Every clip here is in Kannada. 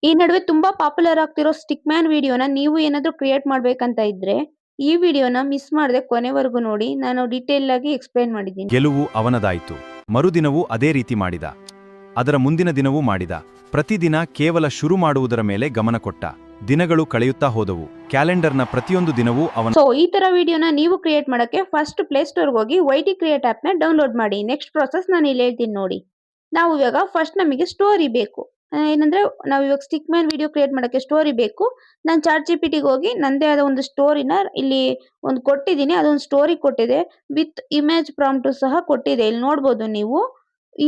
ಈ ನಡುವೆ ತುಂಬಾ ಪಾಪ್ಯುಲರ್ ಆಗ್ತಿರೋ ಸ್ಟಿಕ್ ಮ್ಯಾನ್ ವಿಡಿಯೋನ ನೀವು ಏನಾದ್ರೂ ಕ್ರಿಯೇಟ್ ಮಾಡ್ಬೇಕಂತ ಇದ್ರೆ ಈ ವಿಡಿಯೋನ ಮಿಸ್ ಮಾಡದೆ ಕೊನೆವರೆಗೂ ನೋಡಿ. ನಾನು ಡೀಟೇಲ್ ಆಗಿ ಎಕ್ಸ್ಪ್ಲೈನ್ ಮಾಡಿದ್ದೀನಿ. ಗೆಲುವು ಅವನದಾಯಿತು. ಮರುದಿನವೂ ಅದೇ ರೀತಿ ಮಾಡಿದ. ಅದರ ಮುಂದಿನ ದಿನವೂ ಮಾಡಿದ. ಪ್ರತಿದಿನ ಕೇವಲ ಶುರು ಮಾಡುವುದರ ಮೇಲೆ ಗಮನ ಕೊಟ್ಟ. ದಿನಗಳು ಕಳೆಯುತ್ತಾ ಹೋದವು. ಕ್ಯಾಲೆಂಡರ್ನ ಪ್ರತಿಯೊಂದು ದಿನವೂ ಅವನ. ಸೊ ಈ ತರ ವಿಡಿಯೋನ ನೀವು ಕ್ರಿಯೇಟ್ ಮಾಡಕ್ಕೆ ಫಸ್ಟ್ ಪ್ಲೇ ಸ್ಟೋರ್ಗೆ ಹೋಗಿ ವೈಟಿ ಕ್ರಿಯೇಟ್ ಆಪ್ ನ ಡೌನ್ಲೋಡ್ ಮಾಡಿ. ನೆಕ್ಸ್ಟ್ ಪ್ರಾಸೆಸ್ ನಾನು ಇಲ್ಲಿ ಹೇಳ್ತೀನಿ ನೋಡಿ. ನಾವು ಇವಾಗ ಫಸ್ಟ್ ನಮಗೆ ಸ್ಟೋರಿ ಬೇಕು. ಏನಂದ್ರೆ ನಾವು ಇವಾಗ ಸ್ಟಿಕ್ ಮ್ಯಾನ್ ವಿಡಿಯೋ ಕ್ರಿಯೇಟ್ ಮಾಡಕ್ಕೆ ಸ್ಟೋರಿ ಬೇಕು. ನಾನು ಚಾಟ್ ಜಿಪಿಟಿಗೆ ಹೋಗಿ ನಂದೇ ಆದ ಒಂದು ಸ್ಟೋರಿನ ಇಲ್ಲಿ ಒಂದು ಕೊಟ್ಟಿದ್ದೀನಿ. ಅದೊಂದು ಸ್ಟೋರಿ ಕೊಟ್ಟಿದೆ ವಿತ್ ಇಮೇಜ್ ಪ್ರಾಂಪ್ಟ್ ಸಹ ಕೊಟ್ಟಿದೆ. ಇಲ್ಲಿ ನೋಡ್ಬೋದು ನೀವು.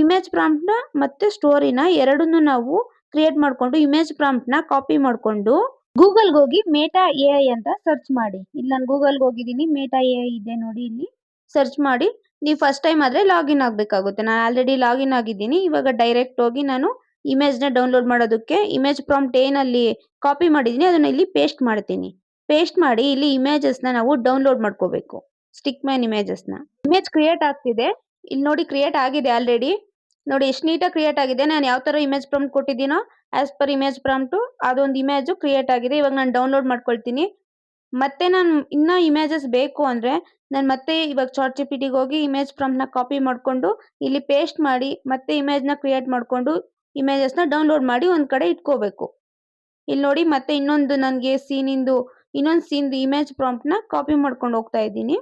ಇಮೇಜ್ ಪ್ರಾಂಪ್ಟ್ ನ ಮತ್ತೆ ಸ್ಟೋರಿನ ಎರಡನ್ನೂ ನಾವು ಕ್ರಿಯೇಟ್ ಮಾಡ್ಕೊಂಡು ಇಮೇಜ್ ಪ್ರಾಂಪ್ಟ್ ನ ಕಾಪಿ ಮಾಡ್ಕೊಂಡು ಗೂಗಲ್ಗೆ ಹೋಗಿ ಮೇಟಾ ಎಐ ಅಂತ ಸರ್ಚ್ ಮಾಡಿ. ಇಲ್ಲಿ ನಾನು ಗೂಗಲ್ಗೆ ಹೋಗಿದ್ದೀನಿ. ಮೇಟಾ ಎಐ ಇದೆ ನೋಡಿ. ಇಲ್ಲಿ ಸರ್ಚ್ ಮಾಡಿ. ನೀವು ಫಸ್ಟ್ ಟೈಮ್ ಆದ್ರೆ ಲಾಗಿನ್ ಆಗಬೇಕಾಗುತ್ತೆ. ನಾನು ಆಲ್ರೆಡಿ ಲಾಗಿನ್ ಆಗಿದ್ದೀನಿ. ಇವಾಗ ಡೈರೆಕ್ಟ್ ಹೋಗಿ ನಾನು ಇಮೇಜ್ ನ ಡೌನ್ಲೋಡ್ ಮಾಡೋದಕ್ಕೆ ಇಮೇಜ್ ಪ್ರಾಂಪ್ಟ್ ಏನಲ್ಲಿ ಕಾಪಿ ಮಾಡಿದ್ದೀನಿ ಅದನ್ನ ಇಲ್ಲಿ ಪೇಸ್ಟ್ ಮಾಡ್ತೀನಿ. ಪೇಸ್ಟ್ ಮಾಡಿ ಇಲ್ಲಿ ಇಮೇಜಸ್ ನ ನಾವು ಡೌನ್ಲೋಡ್ ಮಾಡ್ಕೋಬೇಕು. ಸ್ಟಿಕ್ ಮ್ಯಾನ್ ಇಮೇಜಸ್ ನ. ಇಮೇಜ್ ಕ್ರಿಯೇಟ್ ಆಗ್ತಿದೆ. ಇಲ್ಲಿ ನೋಡಿ ಕ್ರಿಯೇಟ್ ಆಗಿದೆ ಆಲ್ರೆಡಿ. ನೋಡಿ ಎಷ್ಟು ನೀಟಾಗಿ ಕ್ರಿಯೇಟ್ ಆಗಿದೆ. ನಾನು ಯಾವ ತರ ಇಮೇಜ್ ಪ್ರಾಂಪ್ಟ್ ಕೊಟ್ಟಿದ್ದೀನೋ ಆಸ್ ಪರ್ ಇಮೇಜ್ ಪ್ರಾಂಪ್ಟ್ ಅದೊಂದು ಇಮೇಜ್ ಕ್ರಿಯೇಟ್ ಆಗಿದೆ. ಇವಾಗ ನಾನು ಡೌನ್ಲೋಡ್ ಮಾಡ್ಕೊಳ್ತೀನಿ. ಮತ್ತೆ ನಾನು ಇನ್ನ ಇಮೇಜಸ್ ಬೇಕು ಅಂದ್ರೆ ನಾನು ಮತ್ತೆ ಇವಾಗ ಚಾಟ್ ಜಿಪಿಟಿಗೆ ಹೋಗಿ ಇಮೇಜ್ ಪ್ರಾಂಪ್ಟ್ ನ ಕಾಪಿ ಮಾಡ್ಕೊಂಡು ಇಲ್ಲಿ ಪೇಸ್ಟ್ ಮಾಡಿ ಮತ್ತೆ ಇಮೇಜ್ ನ ಕ್ರಿಯೇಟ್ ಮಾಡ್ಕೊಂಡು ಇಮೇಜಸ್ ನ ಡೌನ್ಲೋಡ್ ಮಾಡಿ ಒಂದ್ ಕಡೆ ಇಟ್ಕೋಬೇಕು. ಇಲ್ಲಿ ನೋಡಿ ಮತ್ತೆ ಇನ್ನೊಂದು ನನಗೆ ಇನ್ನೊಂದು ಸೀನ್ ಇಮೇಜ್ ಪ್ರಾಂಪ್ಟ್ ನ ಕಾಪಿ ಮಾಡ್ಕೊಂಡು ಹೋಗ್ತಾ ಇದ್ದೀನಿ.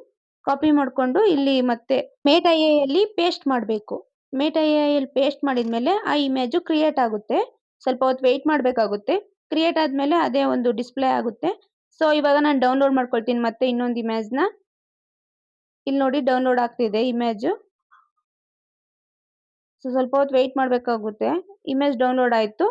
ಕಾಪಿ ಮಾಡ್ಕೊಂಡು ಇಲ್ಲಿ ಮತ್ತೆ ಮೇಟಾ ಎಐ ಅಲ್ಲಿ ಪೇಸ್ಟ್ ಮಾಡಬೇಕು. ಮೇಟಾ ಎಐ ಅಲ್ಲಿ ಪೇಸ್ಟ್ ಮಾಡಿದ್ಮೇಲೆ ಆ ಇಮೇಜ್ ಕ್ರಿಯೇಟ್ ಆಗುತ್ತೆ. ಸ್ವಲ್ಪ ಹೊತ್ತು ವೆಯ್ಟ್ ಮಾಡಬೇಕಾಗುತ್ತೆ. ಕ್ರಿಯೇಟ್ ಆದ್ಮೇಲೆ ಅದೇ ಒಂದು ಡಿಸ್ಪ್ಲೇ ಆಗುತ್ತೆ. ಸೊ ಇವಾಗ ನಾನು ಡೌನ್ಲೋಡ್ ಮಾಡ್ಕೊಳ್ತೀನಿ ಮತ್ತೆ ಇನ್ನೊಂದು ಇಮೇಜ್ ನ. ಇಲ್ಲಿ ನೋಡಿ ಡೌನ್ಲೋಡ್ ಆಗ್ತಿದೆ ಇಮೇಜ್. ಸೊ ಸ್ವಲ್ಪ ಹೊತ್ತು ವೆಯ್ಟ್ ಮಾಡಬೇಕಾಗುತ್ತೆ. ಇಮೇಜ್ ಡೌನ್ಲೋಡ್ ಆಯ್ತು.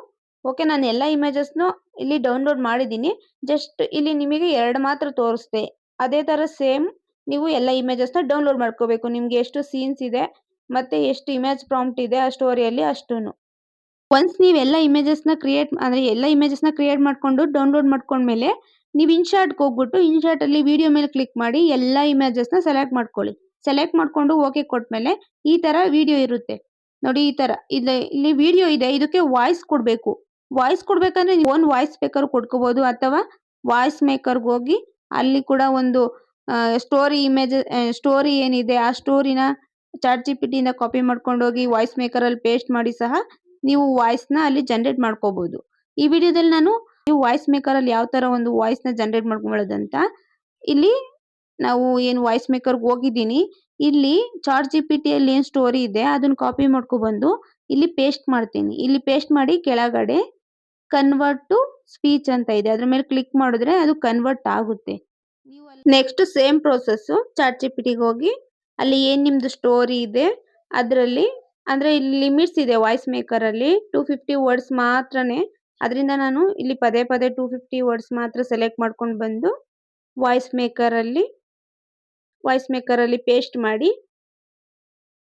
ಓಕೆ, ನಾನು ಎಲ್ಲ ಇಮೇಜಸ್ನು ಇಲ್ಲಿ ಡೌನ್ಲೋಡ್ ಮಾಡಿದ್ದೀನಿ. ಜಸ್ಟ್ ಇಲ್ಲಿ ನಿಮಗೆ ಎರಡು ಮಾತ್ರ ತೋರಿಸ್ದೆ. ಅದೇ ತರ ಸೇಮ್ ನೀವು ಎಲ್ಲ ಇಮೇಜಸ್ ನ ಡೌನ್ಲೋಡ್ ಮಾಡ್ಕೋಬೇಕು. ನಿಮ್ಗೆ ಎಷ್ಟು ಸೀನ್ಸ್ ಇದೆ ಮತ್ತೆ ಎಷ್ಟು ಇಮೇಜ್ ಪ್ರಾಂಪ್ಟ್ ಇದೆ ಆ ಸ್ಟೋರಿಯಲ್ಲಿ ಅಷ್ಟೂನು. ಒನ್ಸ್ ನೀವು ಎಲ್ಲ ಇಮೇಜಸ್ ನ ಕ್ರಿಯೇಟ್ ಮಾಡ್ಕೊಂಡು ಡೌನ್ಲೋಡ್ ಮಾಡ್ಕೊಂಡ್ಮೇಲೆ ನೀವು ಇನ್ಶಾರ್ಟ್ಗೆ ಹೋಗ್ಬಿಟ್ಟು ಇನ್ಶಾರ್ಟ್ ಅಲ್ಲಿ ವಿಡಿಯೋ ಮೇಲೆ ಕ್ಲಿಕ್ ಮಾಡಿ ಎಲ್ಲ ಇಮೇಜಸ್ ನ ಸೆಲೆಕ್ಟ್ ಮಾಡ್ಕೊಳ್ಳಿ. ಸೆಲೆಕ್ಟ್ ಮಾಡ್ಕೊಂಡು ಓಕೆ ಕೊಟ್ಮೇಲೆ ಈ ತರ ವಿಡಿಯೋ ಇರುತ್ತೆ ನೋಡಿ. ಈ ತರ ಇಲ್ಲಿ ವಿಡಿಯೋ ಇದೆ. ಇದಕ್ಕೆ ವಾಯ್ಸ್ ಕೊಡ್ಬೇಕು. ವಾಯ್ಸ್ ಕೊಡ್ಬೇಕಂದ್ರೆ ನೀವು ಓನ್ ವಾಯ್ಸ್ ಬೇಕಾದ್ರೂ ಕೊಡ್ಕೋಬಹುದು ಅಥವಾ ವಾಯ್ಸ್ ಮೇಕರ್ಗೆ ಹೋಗಿ ಅಲ್ಲಿ ಕೂಡ ಒಂದು ಸ್ಟೋರಿ ಏನಿದೆ ಆ ಸ್ಟೋರಿನ ಚಾಟ್ ಜಿಪಿಟಿಯಿಂದ ಕಾಪಿ ಮಾಡ್ಕೊಂಡು ಹೋಗಿ ವಾಯ್ಸ್ ಮೇಕರ್ ಅಲ್ಲಿ ಪೇಸ್ಟ್ ಮಾಡಿ ಸಹ ನೀವು ವಾಯ್ಸ್ ನ ಅಲ್ಲಿ ಜನರೇಟ್ ಮಾಡ್ಕೋಬಹುದು. ಈ ವಿಡಿಯೋದಲ್ಲಿ ನಾನು ನೀವು ವಾಯ್ಸ್ ಮೇಕರ್ ಅಲ್ಲಿ ಯಾವ ತರ ಒಂದು ವಾಯ್ಸ್ ನ ಜನರೇಟ್ ಮಾಡ್ಕೊಳ್ಳೋದಂತ ಇಲ್ಲಿ ನಾವು ಏನು ವಾಯ್ಸ್ ಮೇಕರ್ಗೆ ಹೋಗಿದ್ದೀನಿ. ಇಲ್ಲಿ ಚಾಟ್ ಜಿಪಿಟಿ ಅಲ್ಲಿ ಏನ್ ಸ್ಟೋರಿ ಇದೆ ಅದನ್ನ ಕಾಪಿ ಮಾಡ್ಕೊ ಬಂದು ಇಲ್ಲಿ ಪೇಸ್ಟ್ ಮಾಡ್ತೀನಿ. ಇಲ್ಲಿ ಪೇಸ್ಟ್ ಮಾಡಿ ಕೆಳಗಡೆ ಕನ್ವರ್ಟ್ ಟು ಸ್ಪೀಚ್ ಅಂತ ಇದೆ. ಅದ್ರ ಮೇಲೆ ಕ್ಲಿಕ್ ಮಾಡಿದ್ರೆ ಅದು ಕನ್ವರ್ಟ್ ಆಗುತ್ತೆ. ನೆಕ್ಸ್ಟ್ ಸೇಮ್ ಪ್ರೋಸೆಸ್ ಚಾಟ್ ಜಿಪಿಟಿಗೆ ಹೋಗಿ ಅಲ್ಲಿ ಏನ್ ನಿಮ್ದು ಸ್ಟೋರಿ ಇದೆ ಅದರಲ್ಲಿ ಅಂದ್ರೆ ಇಲ್ಲಿ ಲಿಮಿಟ್ಸ್ ಇದೆ ವಾಯ್ಸ್ ಮೇಕರ್ ಅಲ್ಲಿ 250 ವರ್ಡ್ಸ್ ಮಾತ್ರನೇ. ಅದರಿಂದ ನಾನು ಇಲ್ಲಿ ಪದೇ ಪದೇ 250 ವರ್ಡ್ಸ್ ಮಾತ್ರ ಸೆಲೆಕ್ಟ್ ಮಾಡ್ಕೊಂಡು ಬಂದು ವಾಯ್ಸ್ ಮೇಕರ್ ಅಲ್ಲಿ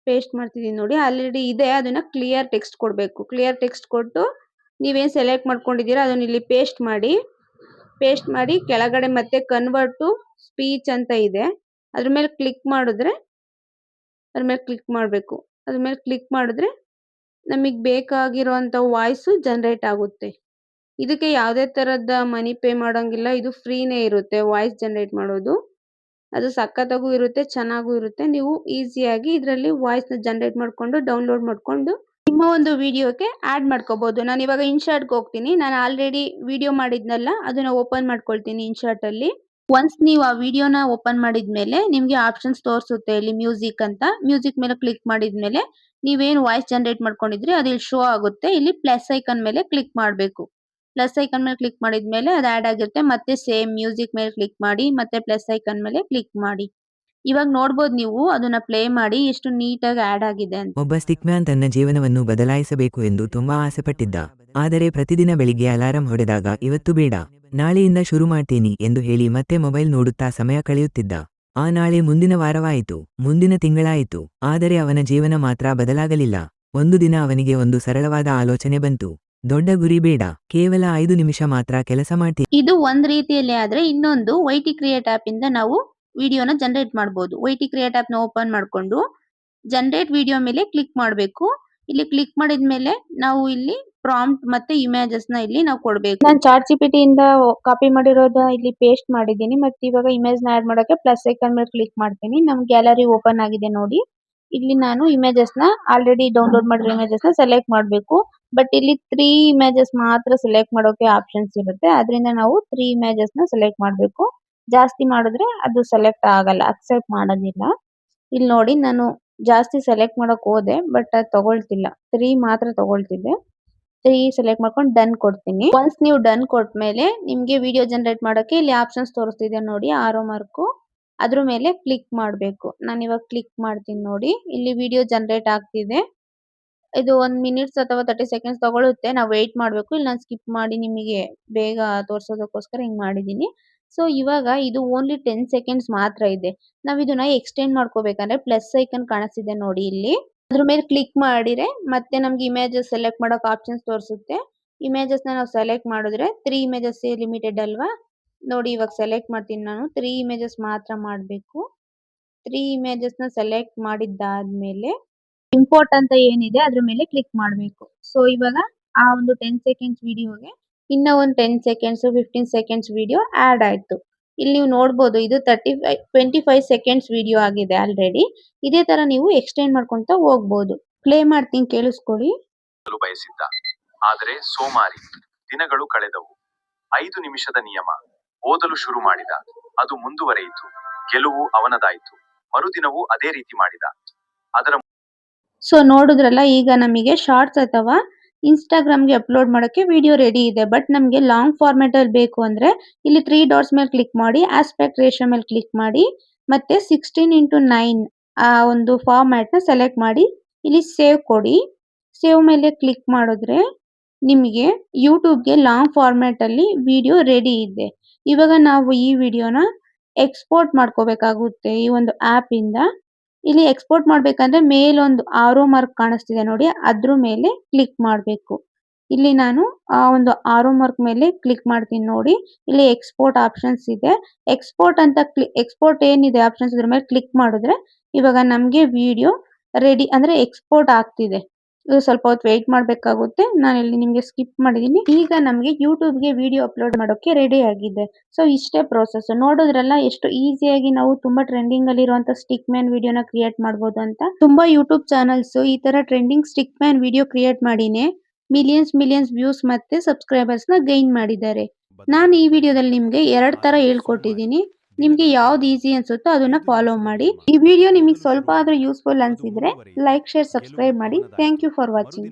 ಪೇಸ್ಟ್ ಮಾಡ್ತಿದ್ದೀನಿ ನೋಡಿ. ಆಲ್ರೆಡಿ ಇದೆ. ಅದನ್ನ ಕ್ಲಿಯರ್ ಟೆಕ್ಸ್ಟ್ ಕೊಡಬೇಕು. ಕ್ಲಿಯರ್ ಟೆಕ್ಸ್ಟ್ ಕೊಟ್ಟು ನೀವೇನ್ ಸೆಲೆಕ್ಟ್ ಮಾಡ್ಕೊಂಡಿದ್ದೀರಾ ಅದನ್ನ ಇಲ್ಲಿ ಪೇಸ್ಟ್ ಮಾಡಿ ಕೆಳಗಡೆ ಮತ್ತೆ ಕನ್ವರ್ಟ್ ಟು ಸ್ಪೀಚ್ ಅಂತ ಇದೆ. ಅದ್ರ ಮೇಲೆ ಕ್ಲಿಕ್ ಮಾಡಬೇಕು. ಅದ್ರ ಮೇಲೆ ಕ್ಲಿಕ್ ಮಾಡಿದ್ರೆ ನಮಗೆ ಬೇಕಾಗಿರುವಂತ ವಾಯ್ಸ್ ಜನರೇಟ್ ಆಗುತ್ತೆ. ಇದಕ್ಕೆ ಯಾವುದೇ ತರದ ಮನಿ ಪೇ ಮಾಡೋಂಗಿಲ್ಲ. ಇದು ಫ್ರೀನೇ ಇರುತ್ತೆ ವಾಯ್ಸ್ ಜನರೇಟ್ ಮಾಡೋದು. ಅದು ಸಖತ್ತಾಗೂ ಇರುತ್ತೆ, ಚೆನ್ನಾಗೂ ಇರುತ್ತೆ. ನೀವು ಈಸಿಯಾಗಿ ಇದರಲ್ಲಿ ವಾಯ್ಸ್ ನ ಜನರೇಟ್ ಮಾಡ್ಕೊಂಡು ಡೌನ್ಲೋಡ್ ಮಾಡ್ಕೊಂಡು ನಿಮ್ಮ ಒಂದು ವಿಡಿಯೋಗೆ ಆಡ್ ಮಾಡ್ಕೋಬಹುದು. ನಾನು ಇವಾಗ ಇನ್ಶಾರ್ಟ್ಗೆ ಹೋಗ್ತೀನಿ. ನಾನು ಆಲ್ರೆಡಿ ವಿಡಿಯೋ ಮಾಡಿದ್ನಲ್ಲ ಅದನ್ನ ಓಪನ್ ಮಾಡ್ಕೊಳ್ತೀನಿ ಇನ್ಶಾರ್ಟ್ ಅಲ್ಲಿ. ಒನ್ಸ್ ನೀವು ಆ ವಿಡಿಯೋನ ಓಪನ್ ಮಾಡಿದ್ಮೇಲೆ ನಿಮ್ಗೆ ಆಪ್ಷನ್ಸ್ ತೋರಿಸುತ್ತೆ ಇಲ್ಲಿ ಮ್ಯೂಸಿಕ್ ಅಂತ. ಮ್ಯೂಸಿಕ್ ಮೇಲೆ ಕ್ಲಿಕ್ ಮಾಡಿದ್ಮೇಲೆ ನೀವೇನು ವಾಯ್ಸ್ ಜನರೇಟ್ ಮಾಡ್ಕೊಂಡಿದ್ರಿ ಅದು ಇಲ್ಲಿ ಶೋ ಆಗುತ್ತೆ. ಇಲ್ಲಿ ಪ್ಲಸ್ ಐಕನ್ ಮೇಲೆ ಕ್ಲಿಕ್ ಮಾಡಬೇಕು. ಪ್ಲಸ್ ಐಕನ್ ಮೇಲೆ ಕ್ಲಿಕ್ ಮಾಡಿದ್ಮೇಲೆ ಅದು ಆಡ್ ಆಗಿರುತ್ತೆ. ಮತ್ತೆ ಸೇಮ್ ಮ್ಯೂಸಿಕ್ ಮೇಲೆ ಕ್ಲಿಕ್ ಮಾಡಿ ಮತ್ತೆ ಪ್ಲಸ್ ಐಕನ್ ಮೇಲೆ ಕ್ಲಿಕ್ ಮಾಡಿ. ಇವಾಗ ನೋಡ್ಬೋದು ನೀವು ಅದನ್ನ ಪ್ಲೇ ಮಾಡಿ ಎಷ್ಟು ನೀಟಾಗಿ ಆಡ್ ಆಗಿದೆ ಅಂತ. ಒಬ್ಬ ಸ್ಟಿಕ್ ಮ್ಯಾನ್ ತನ್ನ ಜೀವನವನ್ನು ಬದಲಾಯಿಸಬೇಕು ಎಂದು ತುಂಬಾ ಆಸೆಪಟ್ಟಿದ್ದ. ಆದರೆ ಪ್ರತಿದಿನ ಬೆಳಿಗ್ಗೆ ಅಲಾರಂ ಹೊಡೆದಾಗ ಇವತ್ತು ಬೇಡ, ನಾಳೆಯಿಂದ ಶುರು ಮಾಡ್ತೀನಿ ಎಂದು ಹೇಳಿ ಮತ್ತೆ ಮೊಬೈಲ್ ನೋಡುತ್ತಾ ಸಮಯ ಕಳೆಯುತ್ತಿದ್ದ. ಆ ನಾಳೆ ಮುಂದಿನ ವಾರವಾಯಿತು, ಮುಂದಿನ ತಿಂಗಳಾಯಿತು. ಆದರೆ ಅವನ ಜೀವನ ಮಾತ್ರ ಬದಲಾಗಲಿಲ್ಲ. ಒಂದು ದಿನ ಅವನಿಗೆ ಒಂದು ಸರಳವಾದ ಆಲೋಚನೆ ಬಂತು. ದೊಡ್ಡ ಗುರಿ ಬೇಡ, ಕೇವಲ 5 ನಿಮಿಷ ಮಾತ್ರ ಕೆಲಸ ಮಾಡ್ತೀನಿ. ಇದು ಒಂದ್ ರೀತಿಯಲ್ಲಿ ಆದ್ರೆ ಇನ್ನೊಂದು ವೈಟಿ ಕ್ರಿಯೇಟ್ ಆಪ್ ಇಂದ ನಾವು ವಿಡಿಯೋನ ಜನರೇಟ್ ಮಾಡಬಹುದು. ವೈಟಿ ಕ್ರಿಯೇಟ್ ಆಪ್ ನ ಓಪನ್ ಮಾಡ್ಕೊಂಡು ಜನರೇಟ್ ವಿಡಿಯೋ ಮೇಲೆ ಕ್ಲಿಕ್ ಮಾಡಬೇಕು. ಇಲ್ಲಿ ಕ್ಲಿಕ್ ಮಾಡಿದ್ಮೇಲೆ ನಾವು ಇಲ್ಲಿ ಪ್ರಾಂಪ್ಟ್ ಮತ್ತೆ ಇಮೇಜಸ್ ನ ಇಲ್ಲಿ ನಾವು ಕೊಡಬೇಕು. ನಾನು ಚಾಟ್ ಜಿಪಿಟಿ ಇಂದ ಕಾಪಿ ಮಾಡಿರೋದ ಇಲ್ಲಿ ಪೇಸ್ಟ್ ಮಾಡಿದ್ದೀನಿ. ಮತ್ತೆ ಇವಾಗ ಇಮೇಜ್ ನ ಆಡ್ ಮಾಡೋಕೆ ಪ್ಲಸ್ ಐಕಾನ್ ಮೇಲೆ ಕ್ಲಿಕ್ ಮಾಡ್ತೀನಿ. ನಮ್ ಗ್ಯಾಲರಿ ಓಪನ್ ಆಗಿದೆ ನೋಡಿ. ಇಲ್ಲಿ ನಾನು ಇಮೇಜಸ್ ನ ಆಲ್ರೆಡಿ ಡೌನ್ಲೋಡ್ ಮಾಡಿರೋ ಇಮೇಜಸ್ ನ ಸೆಲೆಕ್ಟ್ ಮಾಡಬೇಕು. ಬಟ್ ಇಲ್ಲಿ 3 ಇಮೇಜಸ್ ಮಾತ್ರ ಸೆಲೆಕ್ಟ್ ಮಾಡೋಕೆ ಆಪ್ಷನ್ಸ್ ಇರುತ್ತೆ. ಅದರಿಂದ ನಾವು 3 ಇಮೇಜಸ್ ನ ಸೆಲೆಕ್ಟ್ ಮಾಡಬೇಕು. ಜಾಸ್ತಿ ಮಾಡಿದ್ರೆ ಅದು ಸೆಲೆಕ್ಟ್ ಆಗಲ್ಲ, ಅಕ್ಸೆಪ್ಟ್ ಮಾಡೋದಿಲ್ಲ. ಇಲ್ಲಿ ನೋಡಿ ನಾನು ಜಾಸ್ತಿ ಸೆಲೆಕ್ಟ್ ಮಾಡಕ್ ಹೋದೆ ಬಟ್ ಅದು ತಗೊಳ್ತಿಲ್ಲ. 3 ಮಾತ್ರ ತಗೊಳ್ತಿದೆ. 3 ಸೆಲೆಕ್ಟ್ ಮಾಡ್ಕೊಂಡು ಡನ್ ಕೊಡ್ತೀನಿ. ಒನ್ಸ್ ನೀವು ಡನ್ ಕೊಟ್ಮೇಲೆ ನಿಮ್ಗೆ ವಿಡಿಯೋ ಜನರೇಟ್ ಮಾಡೋಕೆ ಇಲ್ಲಿ ಆಪ್ಷನ್ಸ್ ತೋರಿಸ್ತಿದೆ ನೋಡಿ, ಆರೋ ಮಾರ್ಕ್. ಅದ್ರ ಮೇಲೆ ಕ್ಲಿಕ್ ಮಾಡಬೇಕು. ನಾನು ಇವಾಗ ಕ್ಲಿಕ್ ಮಾಡ್ತೀನಿ ನೋಡಿ. ಇಲ್ಲಿ ವಿಡಿಯೋ ಜನರೇಟ್ ಆಗ್ತಿದೆ. ಇದು 1 ಮಿನಿಟ್ಸ್ ಅಥವಾ 30 ಸೆಕೆಂಡ್ಸ್ ತಗೊಳುತ್ತೆ. ನಾವು ವೇಟ್ ಮಾಡಬೇಕು. ಇಲ್ಲಿ ನಾನು ಸ್ಕಿಪ್ ಮಾಡಿ ನಿಮಗೆ ಬೇಗ ತೋರಿಸೋದಕ್ಕೋಸ್ಕರ ಹಿಂಗ್ ಮಾಡಿದೀನಿ. ಸೊ ಇವಾಗ ಇದು ಓನ್ಲಿ 10 ಸೆಕೆಂಡ್ಸ್ ಮಾತ್ರ ಇದೆ. ನಾವು ಇದನ್ನ ಎಕ್ಸ್ಟೆಂಡ್ ಮಾಡ್ಕೋಬೇಕಂದ್ರೆ ಪ್ಲಸ್ ಐಕನ್ ಕಾಣಿಸ್ತಿದೆ ನೋಡಿ ಇಲ್ಲಿ. ಅದ್ರ ಮೇಲೆ ಕ್ಲಿಕ್ ಮಾಡಿದ್ರೆ ಮತ್ತೆ ನಮ್ಗೆ ಇಮೇಜಸ್ ಸೆಲೆಕ್ಟ್ ಮಾಡೋಕೆ ಆಪ್ಷನ್ಸ್ ತೋರಿಸುತ್ತೆ. ಇಮೇಜಸ್ ನ ನಾವು ಸೆಲೆಕ್ಟ್ ಮಾಡಿದ್ರೆ 3 ಇಮೇಜಸ್ ಲಿಮಿಟೆಡ್ ಅಲ್ವಾ. ನೋಡಿ ಇವಾಗ ಸೆಲೆಕ್ಟ್ ಮಾಡ್ತೀನಿ ನಾನು. 3 ಇಮೇಜಸ್ ಮಾತ್ರ ಮಾಡಬೇಕು. 3 ಇಮೇಜಸ್ ನ ಸೆಲೆಕ್ಟ್ ಮಾಡಿದ್ದಾದ್ಮೇಲೆ ಇಂಪೋರ್ಟ್ ಅಂತ ಏನಿದೆ ಅದ್ರ ಮೇಲೆ ಕ್ಲಿಕ್ ಮಾಡಬೇಕು. ಸೊ ಇವಾಗ ಆ ಒಂದು 10 ಸೆಕೆಂಡ್ಸ್ ವಿಡಿಯೋಗೆ ಇನ್ನ ಒಂದು 10 ಸೆಕೆಂಡ್ಸ್ 15 ಸೆಕೆಂಡ್ಸ್ ವಿಡಿಯೋ ಆಡ್ ಆಯ್ತು. ಇಲ್ಲಿ ನೀವು ನೋಡಬಹುದು ಇದು 25 ಸೆಕೆಂಡ್ಸ್ ವಿಡಿಯೋ ಆಗಿದೆ ಆಲ್ರೆಡಿ. ಇದೇ ತರ ನೀವು ಎಕ್ಸ್ಟೆಂಡ್ ಮಾಡ್ಕೊಂತ ಹೋಗಬಹುದು. ಪ್ಲೇ ಮಾಡ್ತೀನಿ ಕೇಳಿಸ್ಕೊಳ್ಳಿ. ಬಯಸಿದ್ದ ಆದರೆ ಸೋಮಾರಿ ದಿನಗಳು ಕಳೆದವು. 5 ನಿಮಿಷದ ನಿಯಮ ಓದಲು ಶುರು ಮಾಡಿದ. ಅದು ಮುಂದುವರೆಯಿತು. ಗೆಲುವು ಅವನದಾಯಿತು. ಮರುದಿನವೂ ಅದೇ ರೀತಿ ಮಾಡಿದ. ಅದರ ಸೊ ನೋಡಿದ್ರಲ್ಲ, ಈಗ ನಮಗೆ ಶಾರ್ಟ್ಸ್ ಅಥವಾ ಇನ್ಸ್ಟಾಗ್ರಾಮ್ಗೆ ಅಪ್ಲೋಡ್ ಮಾಡೋಕೆ ವಿಡಿಯೋ ರೆಡಿ ಇದೆ. ಬಟ್ ನಮಗೆ ಲಾಂಗ್ ಫಾರ್ಮ್ಯಾಟ್ ಅಲ್ಲಿ ಬೇಕು ಅಂದ್ರೆ ಇಲ್ಲಿ 3 ಡಾಟ್ಸ್ ಮೇಲೆ ಕ್ಲಿಕ್ ಮಾಡಿ, ಆಸ್ಪೆಕ್ಟ್ ರೇಷಿಯೋ ಮೇಲೆ ಕ್ಲಿಕ್ ಮಾಡಿ, ಮತ್ತೆ 16:9 ಆ ಒಂದು ಫಾರ್ಮ್ಯಾಟ್ ನ ಸೆಲೆಕ್ಟ್ ಮಾಡಿ ಇಲ್ಲಿ ಸೇವ್ ಕೊಡಿ. ಸೇವ್ ಮೇಲೆ ಕ್ಲಿಕ್ ಮಾಡಿದ್ರೆ ನಿಮಗೆ ಯೂಟ್ಯೂಬ್ಗೆ ಲಾಂಗ್ ಫಾರ್ಮ್ಯಾಟ್ ಅಲ್ಲಿ ವಿಡಿಯೋ ರೆಡಿ ಇದೆ. ಇವಾಗ ನಾವು ಈ ವಿಡಿಯೋನ ಎಕ್ಸ್ಪೋರ್ಟ್ ಮಾಡ್ಕೋಬೇಕಾಗುತ್ತೆ ಈ ಒಂದು ಆಪ್ ಇಂದ. ಇಲ್ಲಿ ಎಕ್ಸ್ಪೋರ್ಟ್ ಮಾಡ್ಬೇಕಂದ್ರೆ ಮೇಲೊಂದು ಆರೋ ಮಾರ್ಕ್ ಕಾಣಿಸ್ತಿದೆ ನೋಡಿ, ಅದ್ರ ಮೇಲೆ ಕ್ಲಿಕ್ ಮಾಡಬೇಕು. ಇಲ್ಲಿ ನಾನು ಆ ಒಂದು ಆರೋ ಮಾರ್ಕ್ ಮೇಲೆ ಕ್ಲಿಕ್ ಮಾಡ್ತೀನಿ ನೋಡಿ. ಇಲ್ಲಿ ಎಕ್ಸ್ಪೋರ್ಟ್ ಆಪ್ಷನ್ಸ್ ಇದೆ. ಎಕ್ಸ್ಪೋರ್ಟ್ ಏನಿದೆ ಆಪ್ಷನ್ಸ್ ಇದ್ರ ಮೇಲೆ ಕ್ಲಿಕ್ ಮಾಡಿದ್ರೆ ಇವಾಗ ನಮ್ಗೆ ವಿಡಿಯೋ ರೆಡಿ ಅಂದ್ರೆ ಎಕ್ಸ್ಪೋರ್ಟ್ ಆಗ್ತಿದೆ. ಇದು ಸ್ವಲ್ಪ ಹೊತ್ತು ವೇಟ್ ಮಾಡ್ಬೇಕಾಗುತ್ತೆ. ನಾನು ಇಲ್ಲಿ ನಿಮ್ಗೆ ಸ್ಕಿಪ್ ಮಾಡಿದೀನಿ. ಈಗ ನಮ್ಗೆ ಯೂಟ್ಯೂಬ್ಗೆ ವಿಡಿಯೋ ಅಪ್ಲೋಡ್ ಮಾಡೋಕೆ ರೆಡಿ ಆಗಿದೆ. ಸೊ ಇಷ್ಟೇ ಪ್ರೋಸೆಸ್. ನೋಡೋದ್ರಲ್ಲ ಎಷ್ಟು ಈಸಿಯಾಗಿ ನಾವು ತುಂಬಾ ಟ್ರೆಂಡಿಂಗ್ ಅಲ್ಲಿ ಇರುವಂತ ಸ್ಟಿಕ್ ಮ್ಯಾನ್ ವಿಡಿಯೋನ ಕ್ರಿಯೇಟ್ ಮಾಡಬಹುದು ಅಂತ. ತುಂಬಾ ಯೂಟ್ಯೂಬ್ ಚಾನಲ್ಸ್ ಈ ತರ trending stick man video create ಮಾಡಿನೇ ಮಿಲಿಯನ್ಸ್ ವ್ಯೂಸ್ ಮತ್ತೆ ಸಬ್ಸ್ಕ್ರೈಬರ್ಸ್ ನ ಗೈನ್ ಮಾಡಿದ್ದಾರೆ. ನಾನು ಈ ವಿಡಿಯೋದಲ್ಲಿ ನಿಮ್ಗೆ 2 ತರ ಹೇಳ್ಕೊಟ್ಟಿದ್ದೀನಿ. ನಿಮ್ಗೆ ಯಾವ್ದು ಈಸಿ ಅನ್ಸುತ್ತೋ ಅದನ್ನ ಫಾಲೋ ಮಾಡಿ. ಈ ವಿಡಿಯೋ ನಿಮಗೆ ಸ್ವಲ್ಪ ಆದ್ರೂ ಯೂಸ್ಫುಲ್ ಅನ್ಸಿದ್ರೆ ಲೈಕ್, ಶೇರ್, ಸಬ್ಸ್ಕ್ರೈಬ್ ಮಾಡಿ. Thank you for watching.